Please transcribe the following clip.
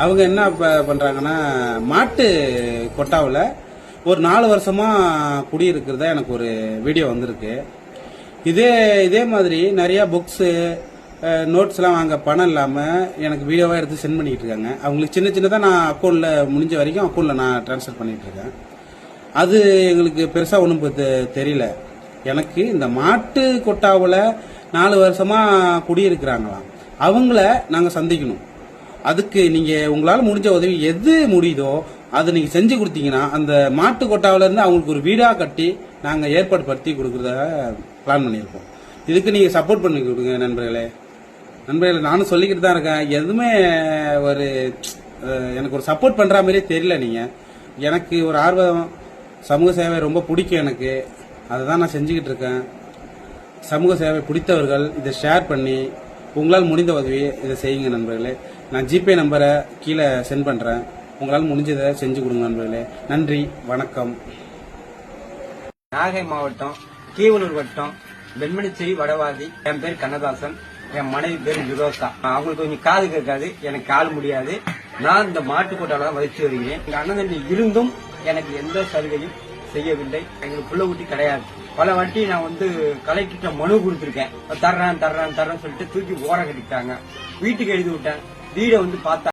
அவங்க என்ன பண்றாங்கன்னா, மாட்டு கொட்டாவில் ஒரு 4 வருஷமா குடியிருக்கிறதா எனக்கு ஒரு வீடியோ வந்திருக்கு. இதே மாதிரி நிறைய புக்ஸு நோட்ஸ்லாம் வாங்க பணம் இல்லாமல் எனக்கு வீடியோவாக எடுத்து சென்ட் பண்ணிக்கிட்டு இருக்காங்க. அவங்களுக்கு சின்ன சின்னதாக நான் அக்கௌண்ட்டில் முடிஞ்ச வரைக்கும் அக்கௌண்ட்டில் நான் ட்ரான்ஸ்ஃபர் பண்ணிகிட்டு இருக்கேன். அது எங்களுக்கு பெருசாக ஒன்றும் தெரியல. எனக்கு இந்த மாட்டு கொட்டாவில் 4 வருஷமா குடியிருக்கிறாங்களாம். அவங்கள நாங்கள் சந்திக்கணும். அதுக்கு நீங்கள் உங்களால் முடிஞ்ச உதவி எது முடியுதோ அதை நீங்கள் செஞ்சு கொடுத்தீங்கன்னா அந்த மாட்டு கொட்டாவிலேருந்து அவங்களுக்கு ஒரு வீடாக கட்டி நாங்கள் ஏற்பாடு படுத்தி கொடுக்குறத பிளான் பண்ணியிருக்கோம். இதுக்கு நீங்கள் சப்போர்ட் பண்ணி கொடுங்க நண்பர்களே. நானும் சொல்லிக்கிட்டு தான் இருக்கேன். எதுவுமே ஒரு எனக்கு ஒரு சப்போர்ட் பண்ணுற மாதிரியே தெரியல. நீங்கள் எனக்கு ஒரு ஆர்வம், சமூக சேவை ரொம்ப பிடிக்கும் எனக்கு. அதை தான் நான் செஞ்சுக்கிட்டு இருக்கேன். சமூக சேவை பிடித்தவர்கள் இதை ஷேர் பண்ணி உங்களால் முடிந்த உதவி இதை செய்யுங்க நண்பர்களே. நான் ஜிபே நம்பரை கீழே சென்ட் பண்ணுறேன். உங்களால் முடிஞ்சதை செஞ்சு கொடுங்க நண்பர்களே. நன்றி, வணக்கம். நாகை மாவட்டம் கீவனூர் வட்டம் வெண்மணிச்சேரி வடவாதி. என் பேர் கண்ணதாசன், என் மனைவி பேர் ஜுரோசா. அவங்களுக்கு கொஞ்சம் காது கேட்காது, எனக்கு கால் முடியாது. நான் இந்த மாட்டுக்கோட்டால தான் வதிச்சு வருகிறேன். எங்க அண்ணன் தம்பி இருந்தும் எனக்கு எந்த சலுகையும் செய்யவில்லை. எங்களுக்கு புள்ள ஊட்டி கிடையாது. பல வாட்டி நான் கலெக்டர்கிட்ட மனு கொடுத்துருக்கேன். தர்றேன் சொல்லிட்டு தூக்கி ஓர கட்டிட்டாங்க. வீட்டுக்கு எழுதி விட்டேன். வீடை பார்த்தா